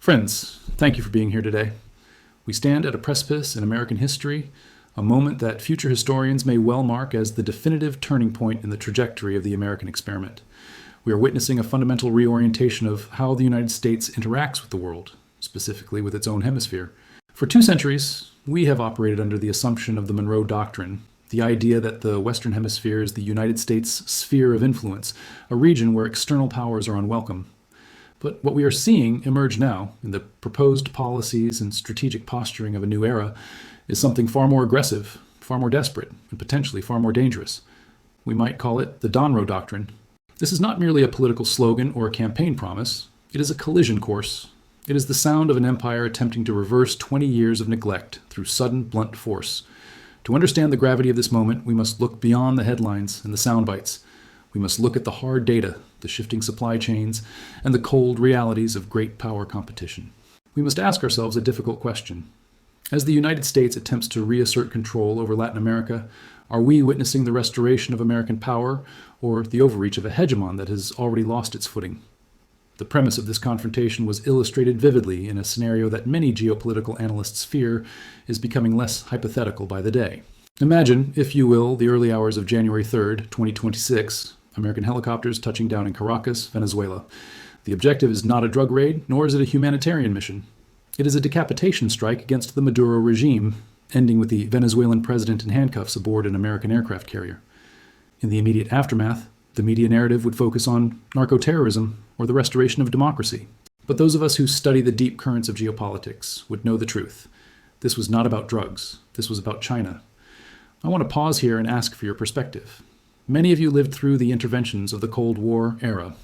Friends, thank you for being here today. We stand at a precipice in American history, a moment that future historians may well mark as the definitive turning point in the trajectory of the American experiment. We are witnessing a fundamental reorientation of how the United States interacts with the world, specifically with its own hemisphere. For 2 centuries, we have operated under the assumption of the Donroe Doctrine, the idea that the Western Hemisphere is the United States' sphere of influence, a region where external powers are unwelcome. But what we are seeing emerge now, in the proposed policies and strategic posturing of a new era, is something far more aggressive, far more desperate, and potentially far more dangerous. We might call it the Donroe Doctrine. This is not merely a political slogan or a campaign promise. It is a collision course. It is the sound of an empire attempting to reverse 20 years of neglect through sudden, blunt force. To understand the gravity of this moment, we must look beyond the headlines and the sound bites. We must look at the hard data, the shifting supply chains, and the cold realities of great power competition. We must ask ourselves a difficult question. As the United States attempts to reassert control over Latin America, are we witnessing the restoration of American power or the overreach of a hegemon that has already lost its footing? The premise of this confrontation was illustrated vividly in a scenario that many geopolitical analysts fear is becoming less hypothetical by the day. Imagine, if you will, the early hours of January 3rd, 2026, American helicopters touching down in Caracas, Venezuela. The objective is not a drug raid, nor is it a humanitarian mission. It is a decapitation strike against the Maduro regime, ending with the Venezuelan president in handcuffs aboard an American aircraft carrier. In the immediate aftermath, the media narrative would focus on narco-terrorism or the restoration of democracy. But those of us who study the deep currents of geopolitics would know the truth. This was not about drugs. This was about China. I want to pause here and ask for your perspective. Many of you lived through the interventions of the Cold War era.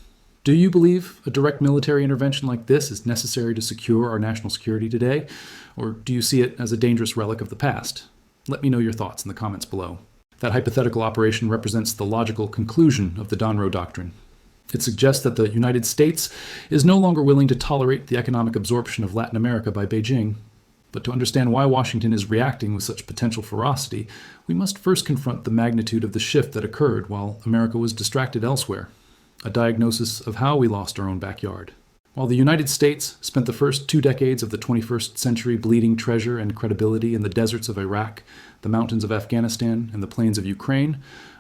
Do you believe a direct military intervention like this is necessary to secure our national security today? Or do you see it as a dangerous relic of the past? Let me know your thoughts in the comments below. That hypothetical operation represents the logical conclusion of the Donroe Doctrine. It suggests that the United States is no longer willing to tolerate the economic absorption of Latin America by Beijing. But to understand why Washington is reacting with such potential ferocity, we must first confront the magnitude of the shift that occurred while America was distracted elsewhere, a diagnosis of how we lost our own backyard. While the United States spent the first 2 decades of the 21st century bleeding treasure and credibility in the deserts of Iraq, the mountains of Afghanistan, and the plains of Ukraine,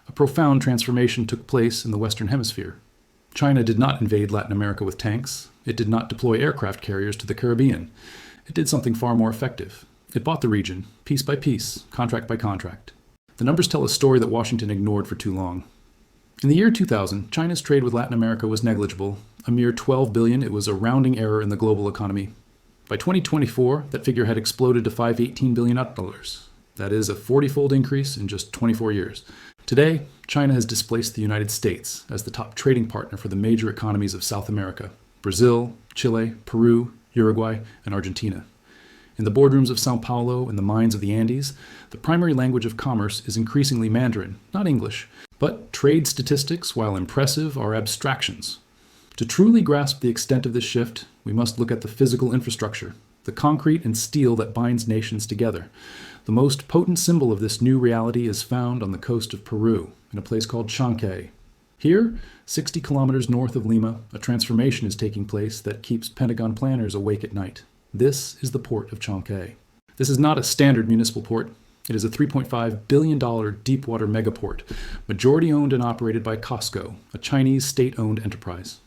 a profound transformation took place in the Western Hemisphere. China did not invade Latin America with tanks. It did not deploy aircraft carriers to the Caribbean. It did something far more effective. It bought the region, piece by piece, contract by contract. The numbers tell a story that Washington ignored for too long. In the year 2000, China's trade with Latin America was negligible. A mere $12 billion, it was a rounding error in the global economy. By 2024, that figure had exploded to $518 billion. That is a 40-fold increase in just 24 years. Today, China has displaced the United States as the top trading partner for the major economies of South America: Brazil, Chile, Peru, Uruguay, and Argentina. In the boardrooms of Sao Paulo and the mines of the Andes, the primary language of commerce is increasingly Mandarin, not English. But trade statistics, while impressive, are abstractions. To truly grasp the extent of this shift, we must look at the physical infrastructure, the concrete and steel that binds nations together. The most potent symbol of this new reality is found on the coast of Peru, in a place called Chancay. Here, 60 kilometers north of Lima, a transformation is taking place that keeps Pentagon planners awake at night. This is the port of Chancay. This is not a standard municipal port. It is a $3.5 billion deepwater megaport, majority owned and operated by COSCO, a Chinese state-owned enterprise.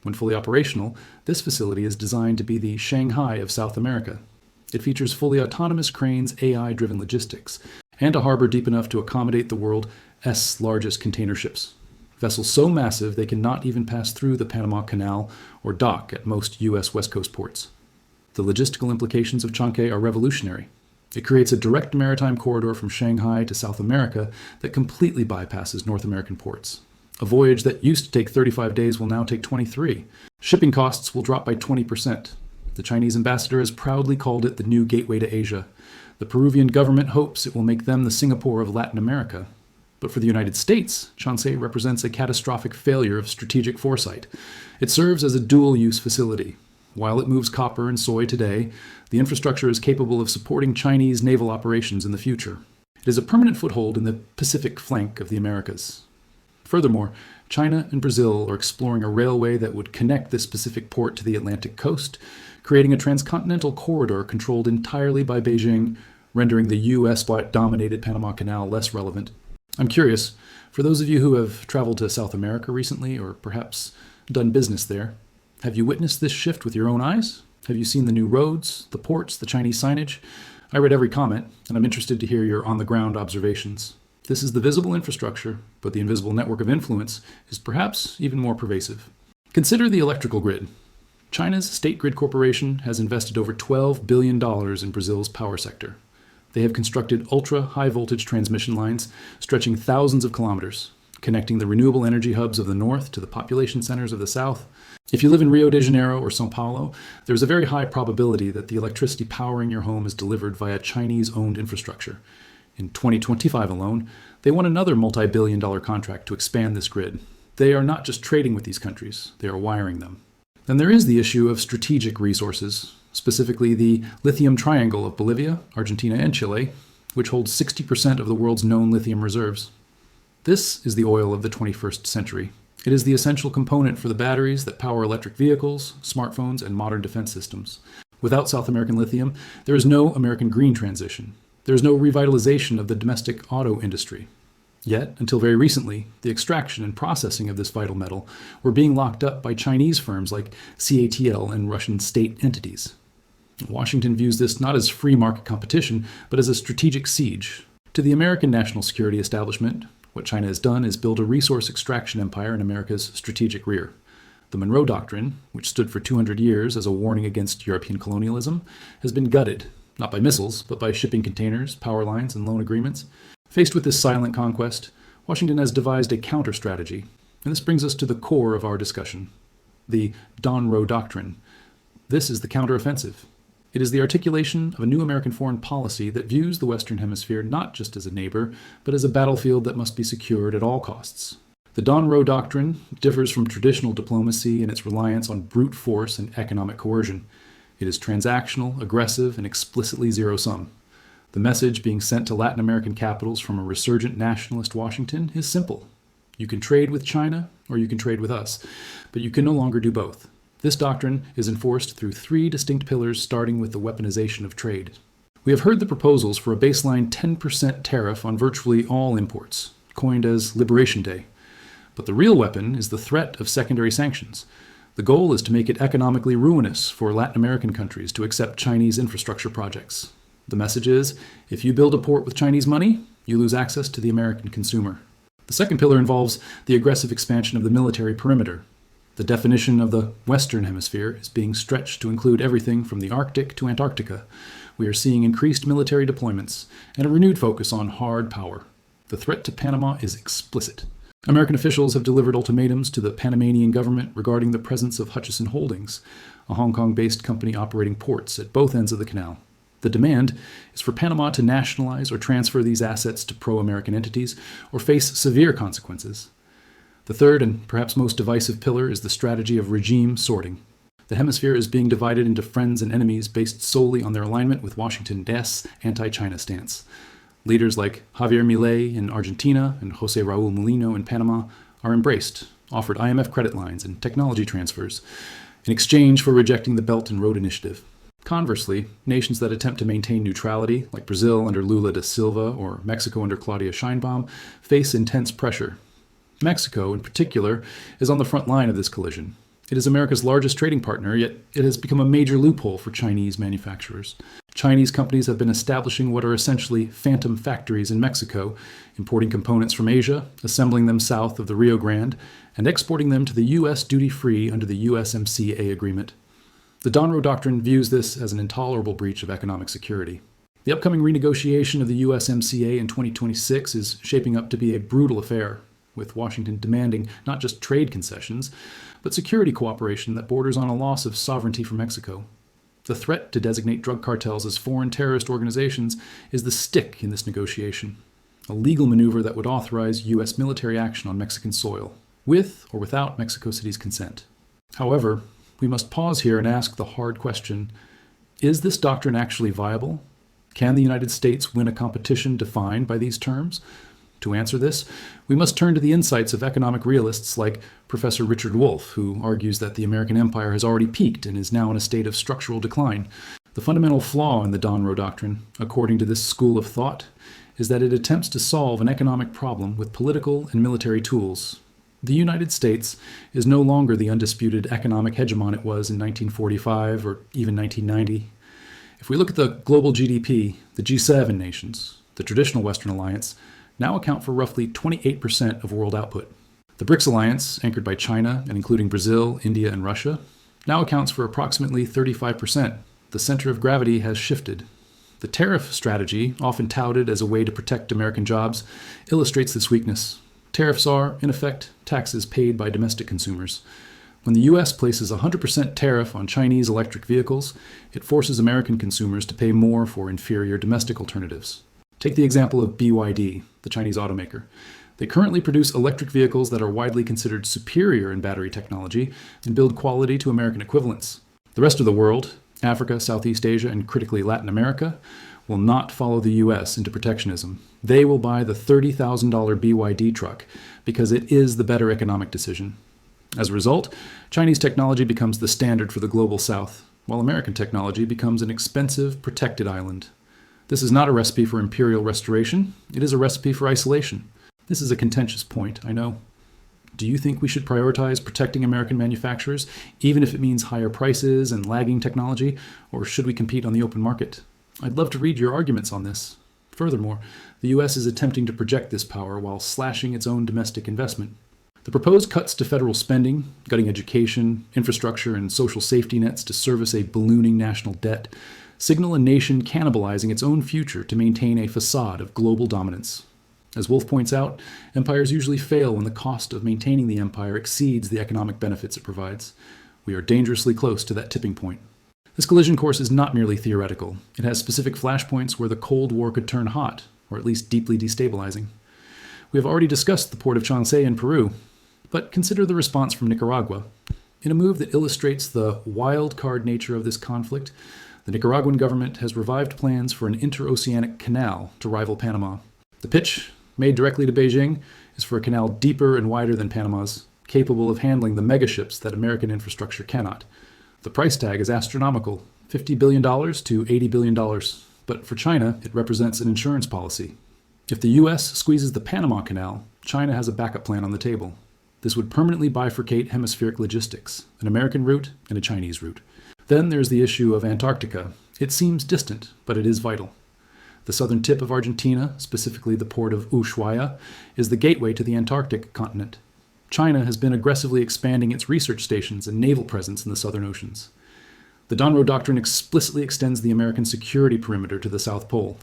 When fully operational, this facility is designed to be the Shanghai of South America. It features fully autonomous cranes, AI-driven logistics, and a harbor deep enough to accommodate the world's largest container ships. Vessels so massive they cannot even pass through the Panama Canal or dock at most U.S. West Coast ports. The logistical implications of Chancay are revolutionary. It creates a direct maritime corridor from Shanghai to South America that completely bypasses North American ports. A voyage that used to take 35 days will now take 23. Shipping costs will drop by 20%. The Chinese ambassador has proudly called it the new gateway to Asia. The Peruvian government hopes it will make them the Singapore of Latin America. But for the United States, Chancay represents a catastrophic failure of strategic foresight. It serves as a dual-use facility. While it moves copper and soy today, the infrastructure is capable of supporting Chinese naval operations in the future. It is a permanent foothold in the Pacific flank of the Americas. Furthermore, China and Brazil are exploring a railway that would connect this Pacific port to the Atlantic coast, creating a transcontinental corridor controlled entirely by Beijing, rendering the U.S.-dominated Panama Canal less relevant. I'm curious, for those of you who have traveled to South America recently, or perhaps done business there, have you witnessed this shift with your own eyes? Have you seen the new roads, the ports, the Chinese signage? I read every comment, and I'm interested to hear your on-the-ground observations. This is the visible infrastructure, but the invisible network of influence is perhaps even more pervasive. Consider the electrical grid. China's State Grid Corporation has invested over $12 billion in Brazil's power sector. They have constructed ultra-high voltage transmission lines stretching thousands of kilometers, connecting the renewable energy hubs of the north to the population centers of the south. If you live in Rio de Janeiro or São Paulo, there's a very high probability that the electricity powering your home is delivered via Chinese-owned infrastructure. In 2025 alone, they won another multi-billion-dollar contract to expand this grid. They are not just trading with these countries, they are wiring them. Then there is the issue of strategic resources, specifically the Lithium Triangle of Bolivia, Argentina, and Chile, which holds 60% of the world's known lithium reserves. This is the oil of the 21st century. It is the essential component for the batteries that power electric vehicles, smartphones, and modern defense systems. Without South American lithium, there is no American green transition. There is no revitalization of the domestic auto industry. Yet, until very recently, the extraction and processing of this vital metal were being locked up by Chinese firms like CATL and Russian state entities. Washington views this not as free market competition, but as a strategic siege. To the American national security establishment, what China has done is build a resource extraction empire in America's strategic rear. The Donroe Doctrine, which stood for 200 years as a warning against European colonialism, has been gutted, not by missiles, but by shipping containers, power lines, and loan agreements. Faced with this silent conquest, Washington has devised a counter-strategy, and this brings us to the core of our discussion, the Donroe Doctrine. This is the counteroffensive. It is the articulation of a new American foreign policy that views the Western Hemisphere not just as a neighbor, but as a battlefield that must be secured at all costs. The Donroe Doctrine differs from traditional diplomacy in its reliance on brute force and economic coercion. It is transactional, aggressive, and explicitly zero-sum. The message being sent to Latin American capitals from a resurgent nationalist Washington is simple. You can trade with China, or you can trade with us, but you can no longer do both. This doctrine is enforced through three distinct pillars, starting with the weaponization of trade. We have heard the proposals for a baseline 10% tariff on virtually all imports, coined as Liberation Day. But the real weapon is the threat of secondary sanctions. The goal is to make it economically ruinous for Latin American countries to accept Chinese infrastructure projects. The message is, if you build a port with Chinese money, you lose access to the American consumer. The second pillar involves the aggressive expansion of the military perimeter. The definition of the Western Hemisphere is being stretched to include everything from the Arctic to Antarctica. We are seeing increased military deployments and a renewed focus on hard power. The threat to Panama is explicit. American officials have delivered ultimatums to the Panamanian government regarding the presence of Hutchison Holdings, a Hong Kong-based company operating ports at both ends of the canal. The demand is for Panama to nationalize or transfer these assets to pro-American entities or face severe consequences. The third and perhaps most divisive pillar is the strategy of regime sorting. The hemisphere is being divided into friends and enemies based solely on their alignment with Washington's anti-China stance. Leaders like Javier Milei in Argentina and José Raúl Mulino in Panama are embraced, offered IMF credit lines and technology transfers in exchange for rejecting the Belt and Road Initiative. Conversely, nations that attempt to maintain neutrality, like Brazil under Lula da Silva or Mexico under Claudia Sheinbaum, face intense pressure. Mexico, in particular, is on the front line of this collision. It is America's largest trading partner, yet it has become a major loophole for Chinese manufacturers. Chinese companies have been establishing what are essentially phantom factories in Mexico, importing components from Asia, assembling them south of the Rio Grande, and exporting them to the U.S. duty-free under the USMCA agreement. The Donroe Doctrine views this as an intolerable breach of economic security. The upcoming renegotiation of the USMCA in 2026 is shaping up to be a brutal affair, with Washington demanding not just trade concessions, but security cooperation that borders on a loss of sovereignty for Mexico. The threat to designate drug cartels as foreign terrorist organizations is the stick in this negotiation, a legal maneuver that would authorize U.S. military action on Mexican soil, with or without Mexico City's consent. However, we must pause here and ask the hard question, is this doctrine actually viable? Can the United States win a competition defined by these terms? To answer this, we must turn to the insights of economic realists like Professor Richard Wolff, who argues that the American empire has already peaked and is now in a state of structural decline. The fundamental flaw in the Donroe Doctrine, according to this school of thought, is that it attempts to solve an economic problem with political and military tools. The United States is no longer the undisputed economic hegemon it was in 1945 or even 1990. If we look at the global GDP, the G7 nations, the traditional Western alliance, now account for roughly 28% of world output. The BRICS alliance, anchored by China and including Brazil, India, and Russia, now accounts for approximately 35%. The center of gravity has shifted. The tariff strategy, often touted as a way to protect American jobs, illustrates this weakness. Tariffs are, in effect, taxes paid by domestic consumers. When the U.S. places a 100% tariff on Chinese electric vehicles, it forces American consumers to pay more for inferior domestic alternatives. Take the example of BYD, the Chinese automaker. They currently produce electric vehicles that are widely considered superior in battery technology and build quality to American equivalents. The rest of the world, Africa, Southeast Asia, and critically Latin America, will not follow the U.S. into protectionism. They will buy the $30,000 BYD truck because it is the better economic decision. As a result, Chinese technology becomes the standard for the global South, while American technology becomes an expensive, protected island. This is not a recipe for imperial restoration. It is a recipe for isolation. This is a contentious point, I know. Do you think we should prioritize protecting American manufacturers, even if it means higher prices and lagging technology, or should we compete on the open market? I'd love to read your arguments on this. Furthermore, the U.S. is attempting to project this power while slashing its own domestic investment. The proposed cuts to federal spending, gutting education, infrastructure, and social safety nets to service a ballooning national debt, signal a nation cannibalizing its own future to maintain a facade of global dominance. As Wolff points out, empires usually fail when the cost of maintaining the empire exceeds the economic benefits it provides. We are dangerously close to that tipping point. This collision course is not merely theoretical. It has specific flashpoints where the Cold War could turn hot, or at least deeply destabilizing. We have already discussed the port of Chancay in Peru, but consider the response from Nicaragua. In a move that illustrates the wild card nature of this conflict, the Nicaraguan government has revived plans for an interoceanic canal to rival Panama. The pitch, made directly to Beijing, is for a canal deeper and wider than Panama's, capable of handling the megaships that American infrastructure cannot. The price tag is astronomical, $50 billion to $80 billion, but for China, it represents an insurance policy. If the U.S. squeezes the Panama Canal, China has a backup plan on the table. This would permanently bifurcate hemispheric logistics, an American route and a Chinese route. Then there's the issue of Antarctica. It seems distant, but it is vital. The southern tip of Argentina, specifically the port of Ushuaia, is the gateway to the Antarctic continent. China has been aggressively expanding its research stations and naval presence in the southern oceans. The Donroe Doctrine explicitly extends the American security perimeter to the South Pole.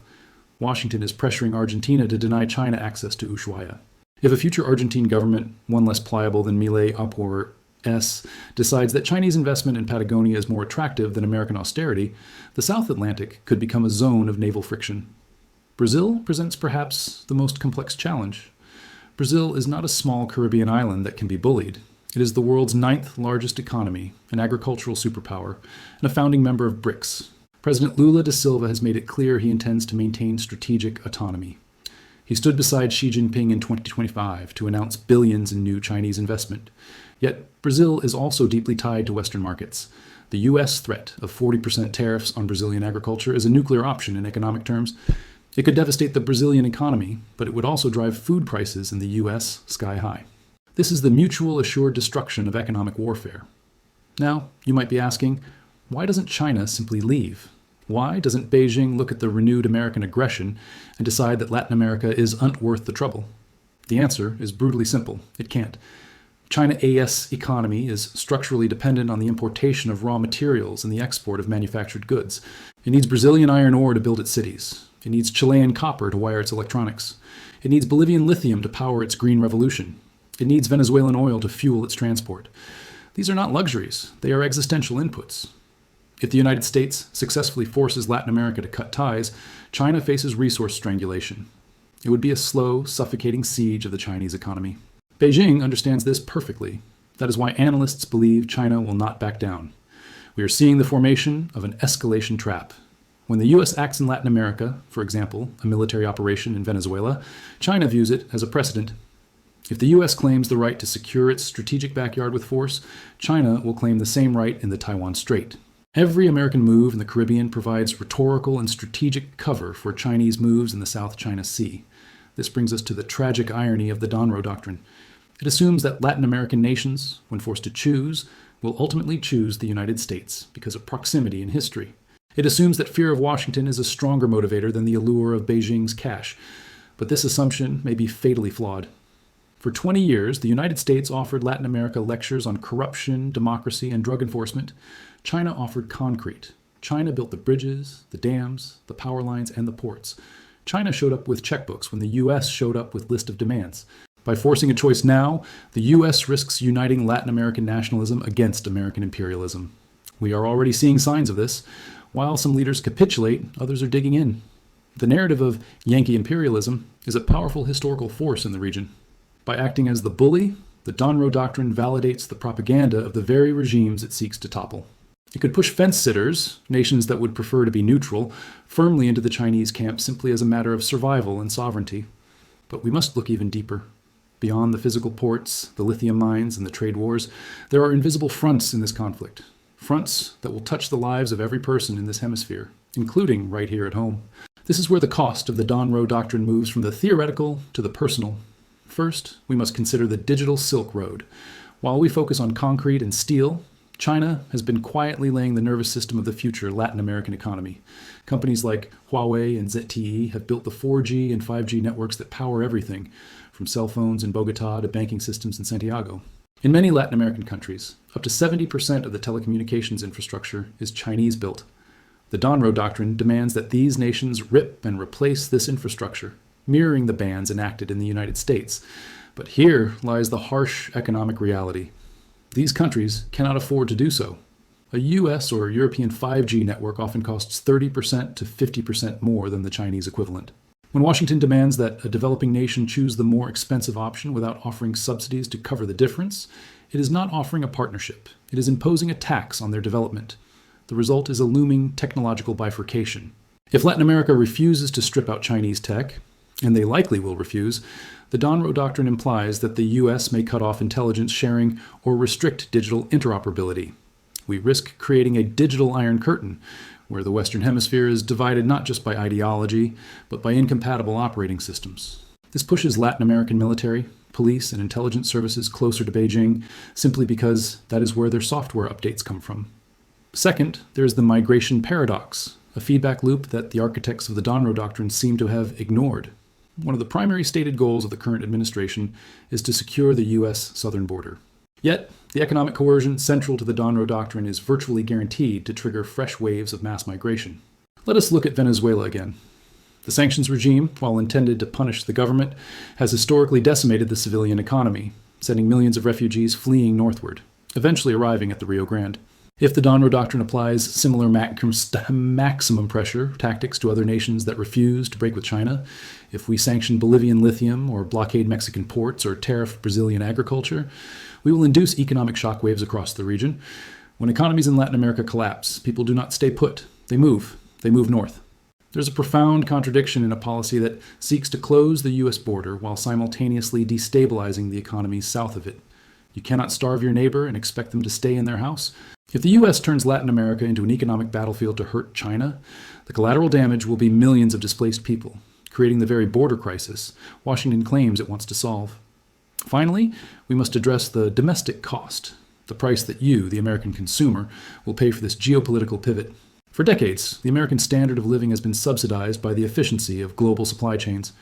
Washington is pressuring Argentina to deny China access to Ushuaia. If a future Argentine government, one less pliable than Milei Opor S, decides that Chinese investment in Patagonia is more attractive than American austerity, the South Atlantic could become a zone of naval friction. Brazil presents perhaps the most complex challenge. Brazil is not a small Caribbean island that can be bullied. It is the world's 9th largest economy, an agricultural superpower, and a founding member of BRICS. President Lula da Silva has made it clear he intends to maintain strategic autonomy. He stood beside Xi Jinping in 2025 to announce billions in new Chinese investment. Yet Brazil is also deeply tied to Western markets. The U.S. threat of 40% tariffs on Brazilian agriculture is a nuclear option in economic terms. It could devastate the Brazilian economy, but it would also drive food prices in the U.S. sky high. This is the mutual assured destruction of economic warfare. Now, you might be asking, why doesn't China simply leave? Why doesn't Beijing look at the renewed American aggression and decide that Latin America isn't worth the trouble? The answer is brutally simple. It can't. China's economy is structurally dependent on the importation of raw materials and the export of manufactured goods. It needs Brazilian iron ore to build its cities. It needs Chilean copper to wire its electronics. It needs Bolivian lithium to power its green revolution. It needs Venezuelan oil to fuel its transport. These are not luxuries. They are existential inputs. If the United States successfully forces Latin America to cut ties, China faces resource strangulation. It would be a slow, suffocating siege of the Chinese economy. Beijing understands this perfectly. That is why analysts believe China will not back down. We are seeing the formation of an escalation trap. When the U.S. acts in Latin America, for example, a military operation in Venezuela, China views it as a precedent. If the U.S. claims the right to secure its strategic backyard with force, China will claim the same right in the Taiwan Strait. Every American move in the Caribbean provides rhetorical and strategic cover for Chinese moves in the South China Sea. This brings us to the tragic irony of the Donroe Doctrine. It assumes that Latin American nations, when forced to choose, will ultimately choose the United States because of proximity in history. It assumes that fear of Washington is a stronger motivator than the allure of Beijing's cash. But this assumption may be fatally flawed. For 20 years, the United States offered Latin America lectures on corruption, democracy, and drug enforcement. China offered concrete. China built the bridges, the dams, the power lines, and the ports. China showed up with checkbooks when the U.S. showed up with list of demands. By forcing a choice now, the U.S. risks uniting Latin American nationalism against American imperialism. We are already seeing signs of this. While some leaders capitulate, others are digging in. The narrative of Yankee imperialism is a powerful historical force in the region. By acting as the bully, the Donroe Doctrine validates the propaganda of the very regimes it seeks to topple. It could push fence-sitters, nations that would prefer to be neutral, firmly into the Chinese camp simply as a matter of survival and sovereignty. But we must look even deeper. Beyond the physical ports, the lithium mines, and the trade wars, there are invisible fronts in this conflict. Fronts that will touch the lives of every person in this hemisphere, including right here at home. This is where the cost of the Donroe Doctrine moves from the theoretical to the personal. First, we must consider the digital Silk Road. While we focus on concrete and steel, China has been quietly laying the nervous system of the future Latin American economy. Companies like Huawei and ZTE have built the 4G and 5G networks that power everything, from cell phones in Bogota to banking systems in Santiago. In many Latin American countries, up to 70% of the telecommunications infrastructure is Chinese-built. The Donroe Doctrine demands that these nations rip and replace this infrastructure, mirroring the bans enacted in the United States. But here lies the harsh economic reality. These countries cannot afford to do so. A US or European 5G network often costs 30% to 50% more than the Chinese equivalent. When Washington demands that a developing nation choose the more expensive option without offering subsidies to cover the difference, it is not offering a partnership. It is imposing a tax on their development. The result is a looming technological bifurcation. If Latin America refuses to strip out Chinese tech, and they likely will refuse, the Donroe Doctrine implies that the U.S. may cut off intelligence sharing or restrict digital interoperability. We risk creating a digital Iron Curtain, where the Western Hemisphere is divided not just by ideology, but by incompatible operating systems. This pushes Latin American military, police, and intelligence services closer to Beijing, simply because that is where their software updates come from. Second, there is the migration paradox, a feedback loop that the architects of the Donroe Doctrine seem to have ignored. One of the primary stated goals of the current administration is to secure the U.S. southern border. Yet, the economic coercion central to the Donroe Doctrine is virtually guaranteed to trigger fresh waves of mass migration. Let us look at Venezuela again. The sanctions regime, while intended to punish the government, has historically decimated the civilian economy, sending millions of refugees fleeing northward, eventually arriving at the Rio Grande. If the Donroe Doctrine applies similar maximum pressure tactics to other nations that refuse to break with China, if we sanction Bolivian lithium or blockade Mexican ports or tariff Brazilian agriculture, we will induce economic shockwaves across the region. When economies in Latin America collapse, people do not stay put. They move north. There's a profound contradiction in a policy that seeks to close the U.S. border while simultaneously destabilizing the economies south of it. You cannot starve your neighbor and expect them to stay in their house. If the U.S. turns Latin America into an economic battlefield to hurt China, the collateral damage will be millions of displaced people, creating the very border crisis Washington claims it wants to solve. Finally, we must address the domestic cost, the price that you, the American consumer, will pay for this geopolitical pivot. For decades, the American standard of living has been subsidized by the efficiency of global supply chains.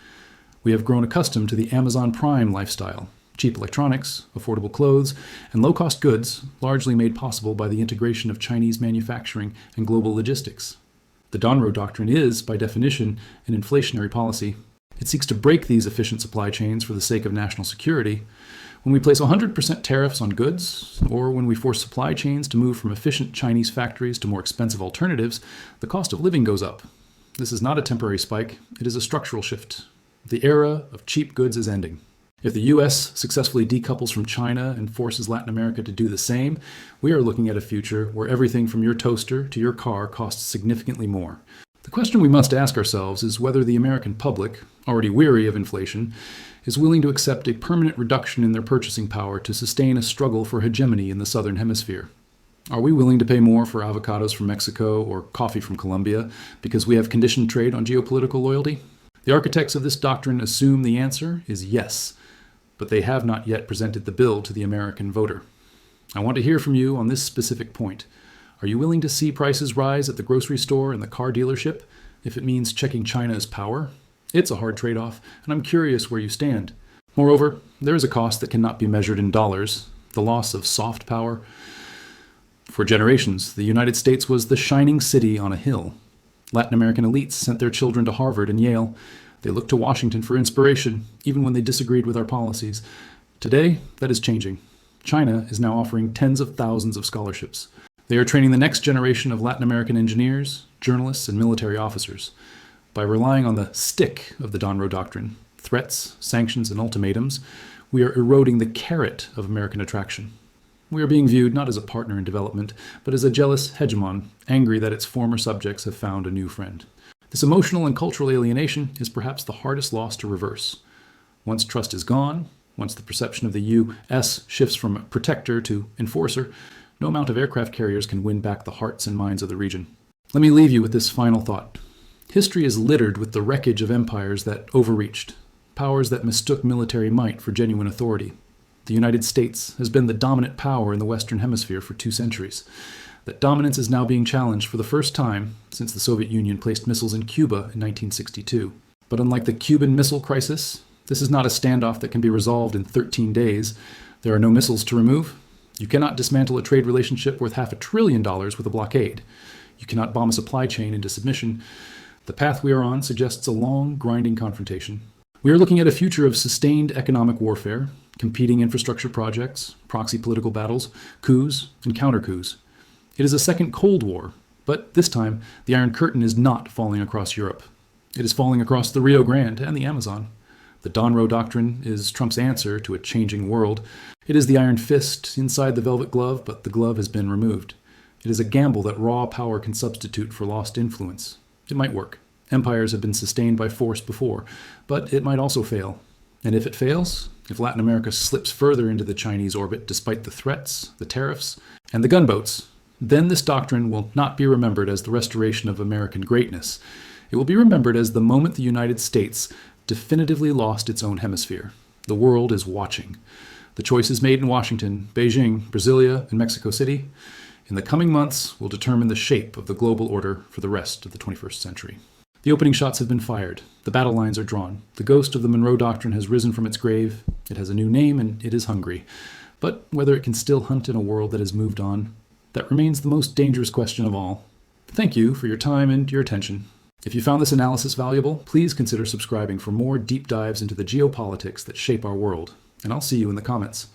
We have grown accustomed to the Amazon Prime lifestyle, cheap electronics, affordable clothes, and low-cost goods, largely made possible by the integration of Chinese manufacturing and global logistics. The Donroe Doctrine is, by definition, an inflationary policy. It seeks to break these efficient supply chains for the sake of national security. When we place 100% tariffs on goods, or when we force supply chains to move from efficient Chinese factories to more expensive alternatives, the cost of living goes up. This is not a temporary spike, it is a structural shift. The era of cheap goods is ending. If the U.S. successfully decouples from China and forces Latin America to do the same, we are looking at a future where everything from your toaster to your car costs significantly more. The question we must ask ourselves is whether the American public, already weary of inflation, is willing to accept a permanent reduction in their purchasing power to sustain a struggle for hegemony in the Southern Hemisphere. Are we willing to pay more for avocados from Mexico or coffee from Colombia because we have conditioned trade on geopolitical loyalty? The architects of this doctrine assume the answer is yes, but they have not yet presented the bill to the American voter. I want to hear from you on this specific point. Are you willing to see prices rise at the grocery store and the car dealership if it means checking China's power? It's a hard trade-off, and I'm curious where you stand. Moreover, there is a cost that cannot be measured in dollars, the loss of soft power. For generations, the United States was the shining city on a hill. Latin American elites sent their children to Harvard and Yale. They looked to Washington for inspiration, even when they disagreed with our policies. Today, that is changing. China is now offering tens of thousands of scholarships. They are training the next generation of Latin American engineers, journalists, and military officers. By relying on the stick of the Donroe Doctrine, threats, sanctions, and ultimatums, we are eroding the carrot of American attraction. We are being viewed not as a partner in development, but as a jealous hegemon, angry that its former subjects have found a new friend. This emotional and cultural alienation is perhaps the hardest loss to reverse. Once trust is gone, once the perception of the U.S. shifts from protector to enforcer, no amount of aircraft carriers can win back the hearts and minds of the region. Let me leave you with this final thought. History is littered with the wreckage of empires that overreached, powers that mistook military might for genuine authority. The United States has been the dominant power in the Western Hemisphere for 2 centuries. That dominance is now being challenged for the first time since the Soviet Union placed missiles in Cuba in 1962. But unlike the Cuban Missile Crisis, this is not a standoff that can be resolved in 13 days. There are no missiles to remove. You cannot dismantle a trade relationship worth $500 billion with a blockade. You cannot bomb a supply chain into submission. The path we are on suggests a long, grinding confrontation. We are looking at a future of sustained economic warfare, competing infrastructure projects, proxy political battles, coups, and counter-coups. It is a second Cold War, but this time the Iron Curtain is not falling across Europe. It is falling across the Rio Grande and the Amazon. The Donroe Doctrine is Trump's answer to a changing world. It is the iron fist inside the velvet glove, but the glove has been removed. It is a gamble that raw power can substitute for lost influence. It might work. Empires have been sustained by force before, but it might also fail. And if it fails, if Latin America slips further into the Chinese orbit despite the threats, the tariffs, and the gunboats, then this doctrine will not be remembered as the restoration of American greatness. It will be remembered as the moment the United States definitively lost its own hemisphere. The world is watching. The choices made in Washington, Beijing, Brasilia, and Mexico City in the coming months will determine the shape of the global order for the rest of the 21st century. The opening shots have been fired. The battle lines are drawn. The ghost of the Monroe Doctrine has risen from its grave. It has a new name, and it is hungry. But whether it can still hunt in a world that has moved on, that remains the most dangerous question of all. Thank you for your time and your attention. If you found this analysis valuable, please consider subscribing for more deep dives into the geopolitics that shape our world. And I'll see you in the comments.